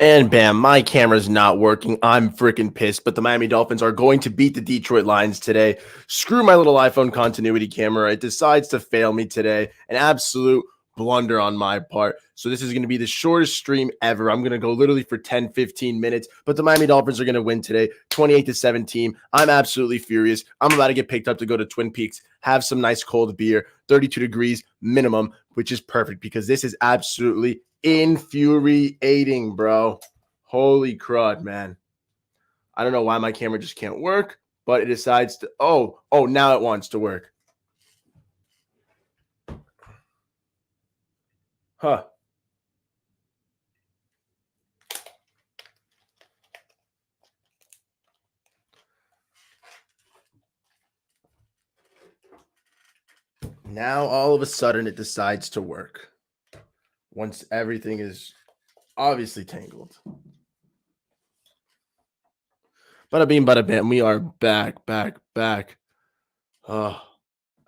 And bam, my camera's not working. I'm freaking pissed, but the Miami Dolphins are going to beat the Detroit Lions today. Screw my little iPhone continuity camera. It decides to fail me today. An absolute blunder on my part. So this is going to be the shortest stream ever. I'm going to go literally for 10, 15 minutes, but the Miami Dolphins are going to win today, 28-17. I'm absolutely furious. I'm about to get picked up to go to Twin Peaks, have some nice cold beer, 32 degrees minimum, which is perfect because this is absolutely infuriating, bro. Holy crud, man. I don't know why my camera just can't work, but it decides to, now it wants to work. Huh. Now all of a sudden it decides to work once everything is obviously tangled. Bada beam, bada bam. We are back.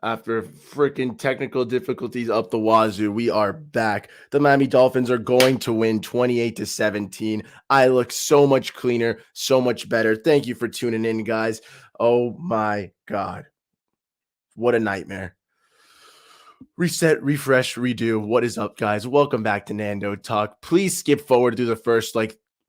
After freaking technical difficulties up the wazoo, we are back. The Miami Dolphins are going to win 28-17. I look so much cleaner, so much better. Thank you for tuning in, guys. Oh my God. What a nightmare. Reset, refresh, redo. What is up, guys? Welcome back to Nando Talk. Please skip forward through the first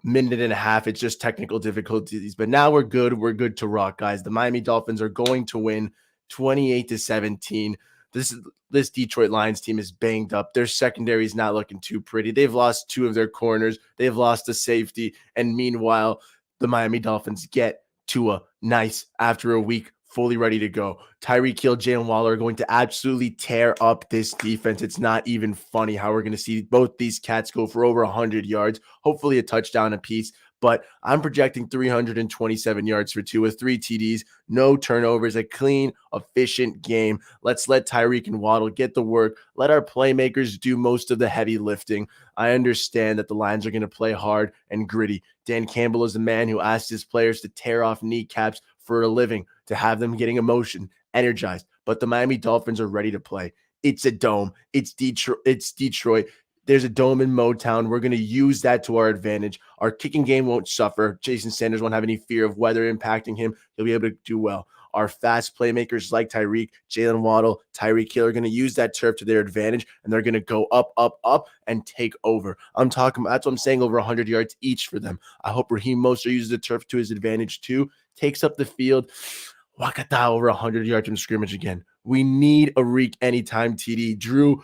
minute and a half. It's just technical difficulties, but now we're good. We're good to rock, guys. The Miami Dolphins are going to win 28-17. This Detroit Lions team is banged up. Their secondary is not looking too pretty. They've lost two of their corners. They've lost a safety, and meanwhile, the Miami Dolphins get Tua nice after a week, fully ready to go. Tyreek Hill, Jalen Waller are going to absolutely tear up this defense. It's not even funny how we're going to see both these cats go for over 100 yards, hopefully a touchdown apiece. But I'm projecting 327 yards for Tua, 3 TDs, no turnovers, a clean, efficient game. Let's let Tyreek and Waddle get the work. Let our playmakers do most of the heavy lifting. I understand that the Lions are going to play hard and gritty. Dan Campbell is the man who asked his players to tear off kneecaps for a living, to have them getting emotion, energized. But the Miami Dolphins are ready to play. It's a dome. It's Detroit. There's a dome in Motown. We're going to use that to our advantage. Our kicking game won't suffer. Jason Sanders won't have any fear of weather impacting him. He'll be able to do well. Our fast playmakers like Tyreek, Jalen Waddle, Tyreek Hill are going to use that turf to their advantage, and they're going to go up, and take over. That's what I'm saying, over 100 yards each for them. I hope Raheem Mostert uses the turf to his advantage too, takes up the field. Wakata over 100 yards from scrimmage again. We need a Reek anytime TD. Drew.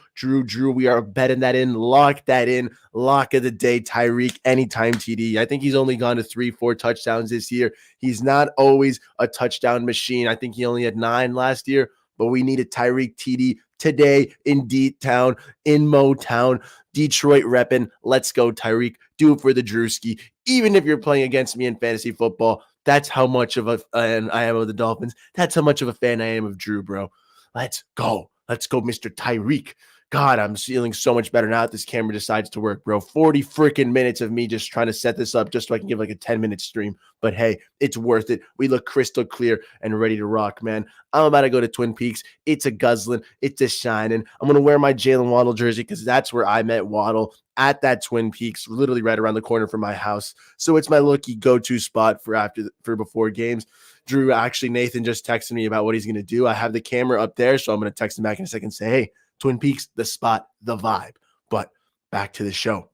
We are betting that in. Lock that in. Lock of the day. Tyreek anytime TD. I think he's only gone to 3-4 touchdowns this year. He's not always a touchdown machine. I think he only had 9 last year, but we need a Tyreek TD today in D-Town, in Motown. Detroit repping. Let's go, Tyreek. Do it for the Drewski. Even if you're playing against me in fantasy football, that's how much of a fan I am of the Dolphins. That's how much of a fan I am of Drew, bro. Let's go, Mr. Tyreek. God, I'm feeling so much better now that this camera decides to work, bro. 40 freaking minutes of me just trying to set this up just so I can give like a 10-minute stream. But hey, it's worth it. We look crystal clear and ready to rock, man. I'm about to go to Twin Peaks. It's a guzzling. It's a shining. I'm going to wear my Jalen Waddle jersey because that's where I met Waddle, at that Twin Peaks, literally right around the corner from my house. So it's my lucky go-to spot for before games. Drew, actually, Nathan just texted me about what he's going to do. I have the camera up there, so I'm going to text him back in a second and say, hey, Twin Peaks, the spot, the vibe. But back to the show.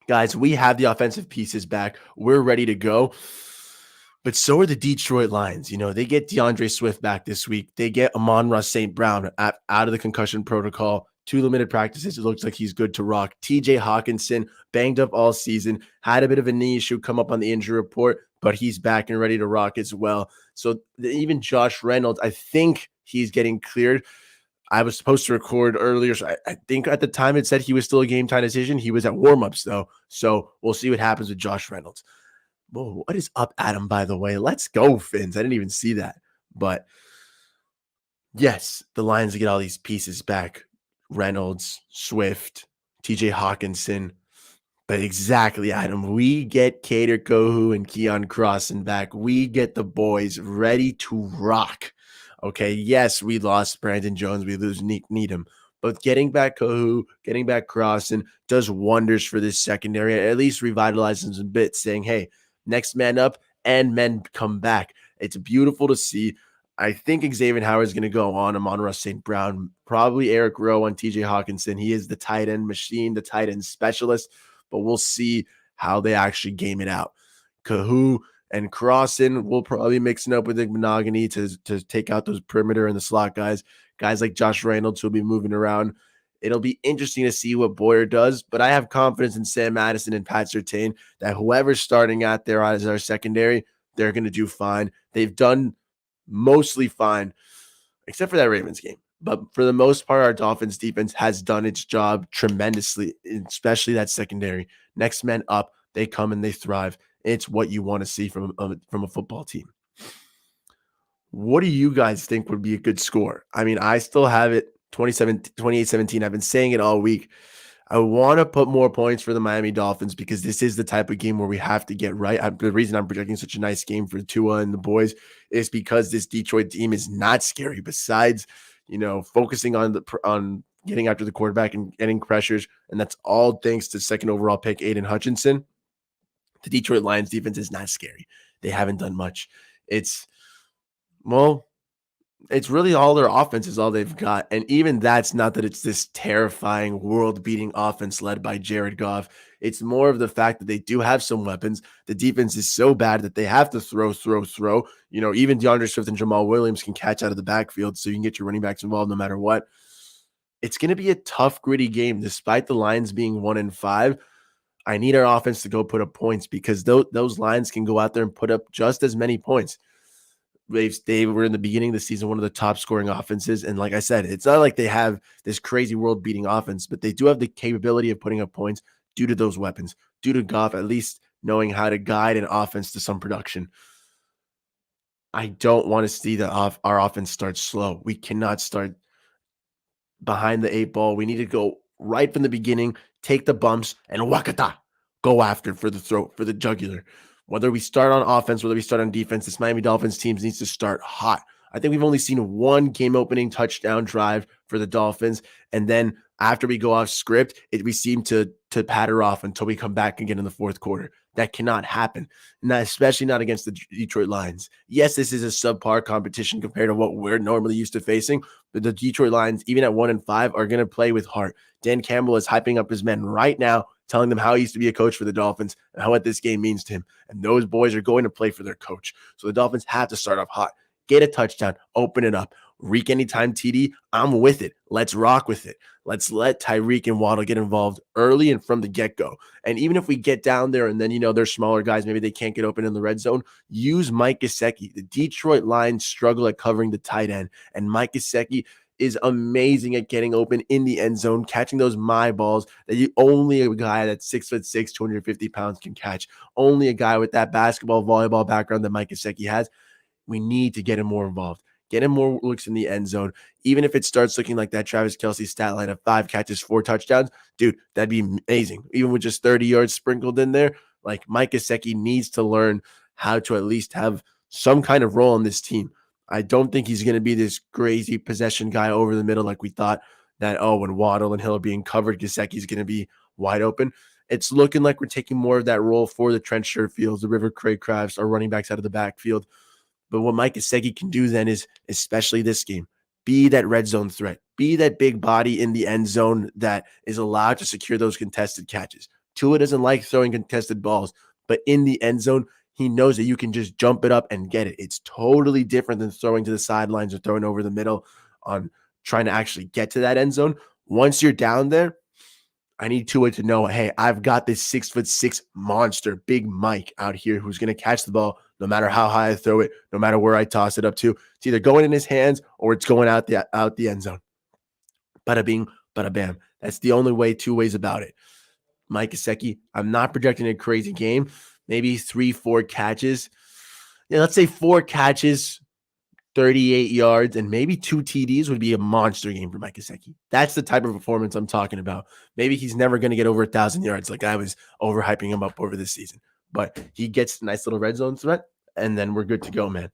Guys, we have the offensive pieces back. We're ready to go. But so are the Detroit Lions. You know, they get DeAndre Swift back this week. They get Amon-Ra St. Brown out of the concussion protocol. 2 limited practices. It looks like he's good to rock. TJ Hawkinson, banged up all season, had a bit of a knee issue come up on the injury report, but he's back and ready to rock as well. So even Josh Reynolds, I think he's getting cleared. I was supposed to record earlier, so I think at the time it said he was still a game-time decision. He was at warm-ups, though, so we'll see what happens with Josh Reynolds. Whoa, what is up, Adam, by the way? Let's go, Fins. I didn't even see that. But, yes, the Lions get all these pieces back. Reynolds, Swift, TJ Hawkinson. But exactly, Adam, we get Kader Kohu and Keon Crossan back. We get the boys ready to rock. Okay, yes, we lost Brandon Jones. We lose Needham. But getting back Kahu, getting back Crossan does wonders for this secondary. At least revitalizes them a bit, saying, hey, next man up and men come back. It's beautiful to see. I think Xavier Howard is going to go on Amon-Ra St. Brown, probably Eric Rowe on TJ Hawkinson. He is the tight end machine, the tight end specialist, but we'll see how they actually game it out. Kahu and Crossan will probably mixing up with Monogany to take out those perimeter and the slot guys. Guys like Josh Reynolds will be moving around. It'll be interesting to see what Boyer does, but I have confidence in Sam Madison and Pat Surtain that whoever's starting out there as our secondary, they're going to do fine. They've done mostly fine, except for that Ravens game. But for the most part, our Dolphins defense has done its job tremendously, especially that secondary. Next men up, they come and they thrive. It's what you want to see from a football team. What do you guys think would be a good score? I mean, I still have it 28-17. I've been saying it all week. I want to put more points for the Miami Dolphins because this is the type of game where we have to get right. The reason I'm projecting such a nice game for Tua and the boys is because this Detroit team is not scary. Besides, focusing on getting after the quarterback and getting pressures, and that's all thanks to second overall pick Aiden Hutchinson. The Detroit Lions defense is not scary. They haven't done much. It's really all their offense is all they've got. And even that's not that it's this terrifying world-beating offense led by Jared Goff. It's more of the fact that they do have some weapons. The defense is so bad that they have to throw. Even DeAndre Swift and Jamal Williams can catch out of the backfield, so you can get your running backs involved no matter what. It's going to be a tough, gritty game. Despite the Lions being 1-5, I need our offense to go put up points because those Lions can go out there and put up just as many points. They were in the beginning of the season one of the top scoring offenses. And like I said, it's not like they have this crazy world beating offense, but they do have the capability of putting up points due to those weapons, due to Goff at least knowing how to guide an offense to some production. I don't want to see our offense start slow. We cannot start behind the 8 ball. We need to go right from the beginning, take the bumps, and wakata, go after for the throat, for the jugular. Whether we start on offense, whether we start on defense, this Miami Dolphins team needs to start hot. I think we've only seen one game-opening touchdown drive for the Dolphins, and then after we go off script, we seem to patter off until we come back again in the fourth quarter. That cannot happen, especially not against the Detroit Lions. Yes, this is a subpar competition compared to what we're normally used to facing, but the Detroit Lions, even at 1-5, are going to play with heart. Dan Campbell is hyping up his men right now, telling them how he used to be a coach for the Dolphins and what this game means to him. And those boys are going to play for their coach. So the Dolphins have to start off hot. Get a touchdown, open it up. Reek anytime TD, I'm with it. Let's rock with it. Let's let Tyreek and Waddle get involved early and from the get-go. And even if we get down there and then, they're smaller guys, maybe they can't get open in the red zone, use Mike Gesicki. The Detroit Lions struggle at covering the tight end, and Mike Gesicki is amazing at getting open in the end zone, catching those my balls that only a guy that's 6'6", 250 pounds can catch. Only a guy with that basketball, volleyball background that Mike Gesicki has. We need to get him more involved. Get him more looks in the end zone. Even if it starts looking like that Travis Kelce stat line of 5 catches, 4 touchdowns, dude, that'd be amazing. Even with just 30 yards sprinkled in there, like Mike Gesicki needs to learn how to at least have some kind of role on this team. I don't think he's going to be this crazy possession guy over the middle like we thought that, when Waddle and Hill are being covered, Gesicki's going to be wide open. It's looking like we're taking more of that role for the Trent Sherfields, the River Craycrafts, our running backs out of the backfield. But what Mike Gesicki can do then is, especially this game, be that red zone threat. Be that big body in the end zone that is allowed to secure those contested catches. Tua doesn't like throwing contested balls, but in the end zone, he knows that you can just jump it up and get it. It's totally different than throwing to the sidelines or throwing over the middle on trying to actually get to that end zone. Once you're down there, I need Tua to know, hey, I've got this 6'6" monster, Big Mike out here who's going to catch the ball no matter how high I throw it, no matter where I toss it up to. It's either going in his hands or it's going out the end zone. Bada bing, bada bam. That's the only way, 2 ways about it. Mike Gesicki, I'm not projecting a crazy game. Maybe 3-4 catches. Yeah, let's say 4 catches, 38 yards, and maybe 2 TDs would be a monster game for Mike Gesicki. That's the type of performance I'm talking about. Maybe he's never going to get over 1,000 yards like I was overhyping him up over this season. But he gets a nice little red zone threat, and then we're good to go, man.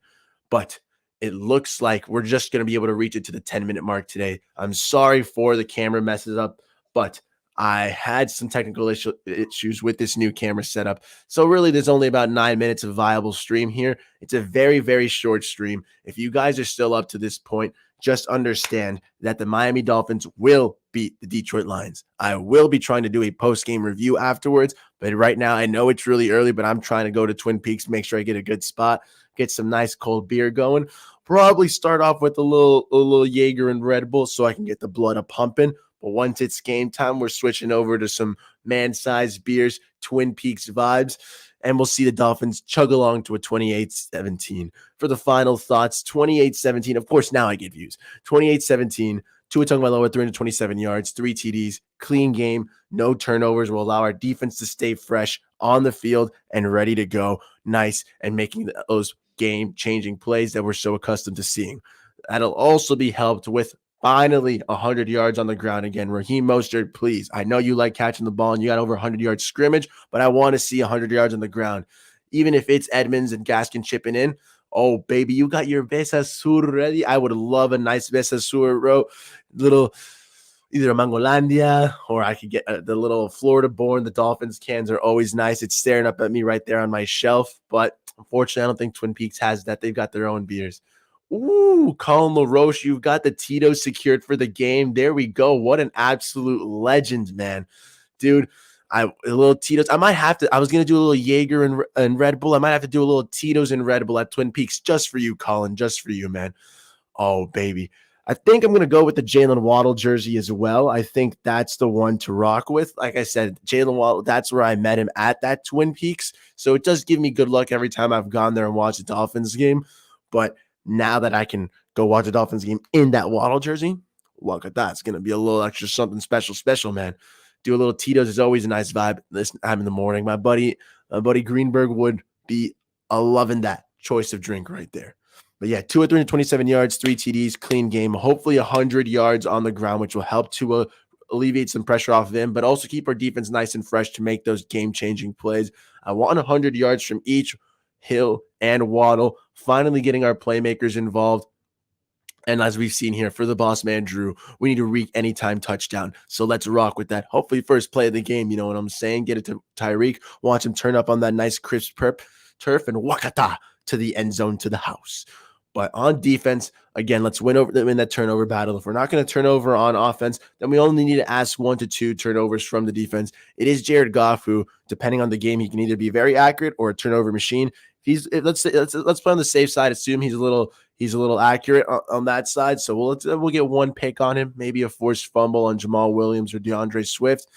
But it looks like we're just going to be able to reach it to the 10-minute mark today. I'm sorry for the camera messes up, but I had some technical issues with this new camera setup. So really, there's only about 9 minutes of viable stream here. It's a very, very short stream. If you guys are still up to this point, just understand that the Miami Dolphins will beat the Detroit Lions. I will be trying to do a post-game review afterwards, but right now I know it's really early, but I'm trying to go to Twin Peaks, make sure I get a good spot, get some nice cold beer going. Probably start off with a little Jaeger and Red Bull so I can get the blood a pumping. But once it's game time, we're switching over to some man-sized beers, Twin Peaks vibes, and we'll see the Dolphins chug along to a 28-17. For the final thoughts, 28-17. Of course, now I get views. 28-17. Tua Tagovailoa, 327 yards, 3 TDs, clean game, no turnovers will allow our defense to stay fresh on the field and ready to go. Nice, and making those game-changing plays that we're so accustomed to seeing. That'll also be helped with finally 100 yards on the ground again. Raheem Mostert, please. I know you like catching the ball and you got over 100 yards scrimmage, but I want to see 100 yards on the ground. Even if it's Edmonds and Gaskin chipping in, oh, baby, you got your Besa Sur ready? I would love a nice Besa Sur, bro. Little, either a Mangolandia or I could get the little Florida-born. The Dolphins cans are always nice. It's staring up at me right there on my shelf, but unfortunately, I don't think Twin Peaks has that. They've got their own beers. Ooh, Colin LaRoche, you've got the Tito's secured for the game. There we go. What an absolute legend, man. Dude, a little Tito's. I was going to do a little Jaeger and Red Bull. I might have to do a little Tito's and Red Bull at Twin Peaks just for you, Colin, just for you, man. Oh, baby. I think I'm going to go with the Jalen Waddle jersey as well. I think that's the one to rock with. Like I said, Jalen Waddle, that's where I met him at that Twin Peaks. So it does give me good luck every time I've gone there and watched the Dolphins game. But now that I can go watch a Dolphins game in that Waddle jersey, look at that. It's going to be a little extra something special, man. Do a little Tito's is always a nice vibe this time in the morning. My buddy Greenberg would be loving that choice of drink right there. But yeah, 227 yards, 3 TDs, clean game. Hopefully 100 yards on the ground, which will help to alleviate some pressure off of him, but also keep our defense nice and fresh to make those game-changing plays. I want 100 yards from each Hill and Waddle, finally getting our playmakers involved. And as we've seen here for the boss man, Drew, we need to reach anytime touchdown. So let's rock with that. Hopefully first play of the game, you know what I'm saying? Get it to Tyreek, watch him turn up on that nice crisp turf and wakata to the end zone to the house. But on defense, again, let's win that turnover battle. If we're not going to turn over on offense, then we only need to ask 1 to 2 turnovers from the defense. It is Jared Goff who, depending on the game, he can either be very accurate or a turnover machine. Let's play on the safe side. Assume he's a little accurate on that side. So we'll get 1 pick on him, maybe a forced fumble on Jamal Williams or DeAndre Swift.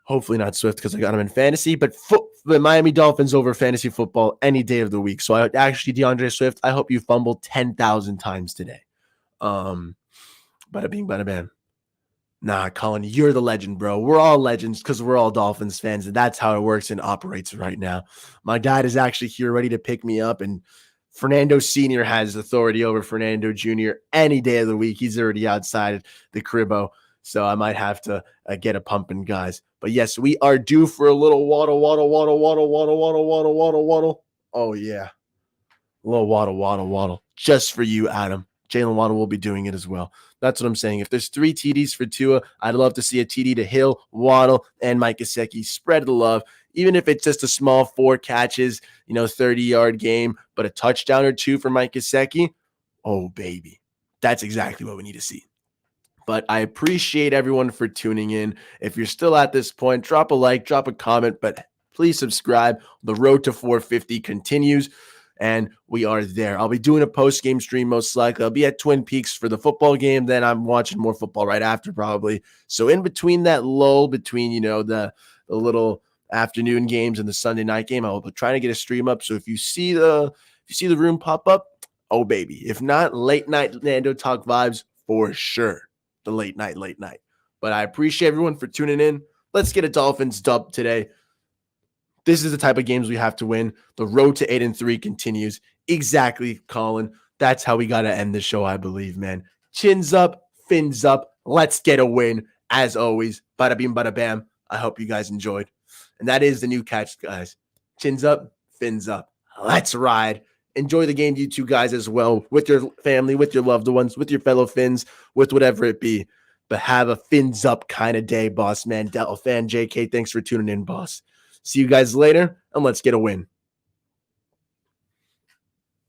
Hopefully not Swift because I got him in fantasy, but the Miami Dolphins over fantasy football any day of the week. So DeAndre Swift, I hope you fumble 10,000 times today. Bada bing, bada bam. Nah, Colin, you're the legend, bro. We're all legends because we're all Dolphins fans, and that's how it works and operates right now. My dad is actually here ready to pick me up, and Fernando Sr. has authority over Fernando Jr. any day of the week. He's already outside the cribbo, so I might have to get a pumping, guys. But yes, we are due for a little waddle. Oh, yeah. A little waddle. Just for you, Adam. Jalen Waddle will be doing it as well. That's what I'm saying. If there's 3 TDs for Tua, I'd love to see a TD to Hill, Waddle, and Mike Gesicki. Spread the love. Even if it's just a small 4 catches, 30-yard game, but a touchdown or 2 for Mike Gesicki, oh, baby. That's exactly what we need to see. But I appreciate everyone for tuning in. If you're still at this point, drop a like, drop a comment, but please subscribe. The road to 450 continues, and we are there. I'll be doing a post-game stream most likely. I'll be at Twin Peaks for the football game. Then I'm watching more football right after probably. So in between that lull between, the little afternoon games and the Sunday night game, I'll be trying to get a stream up. So if you see the room pop up, oh, baby. If not, late night Nando Talk vibes for sure. The late night. But I appreciate everyone for tuning in. Let's get a Dolphins dub today. This is the type of games we have to win. The road to 8-3 continues. Exactly, Colin. That's how we got to end the show, I believe, man. Chins up, fins up. Let's get a win. As always, bada beam, bada bam. I hope you guys enjoyed. And that is the new catch, guys. Chins up, fins up. Let's ride. Enjoy the game, you two guys, as well, with your family, with your loved ones, with your fellow Finns, with whatever it be. But have a fins up kind of day, boss man. Delta fan JK, thanks for tuning in, boss. See you guys later, and let's get a win.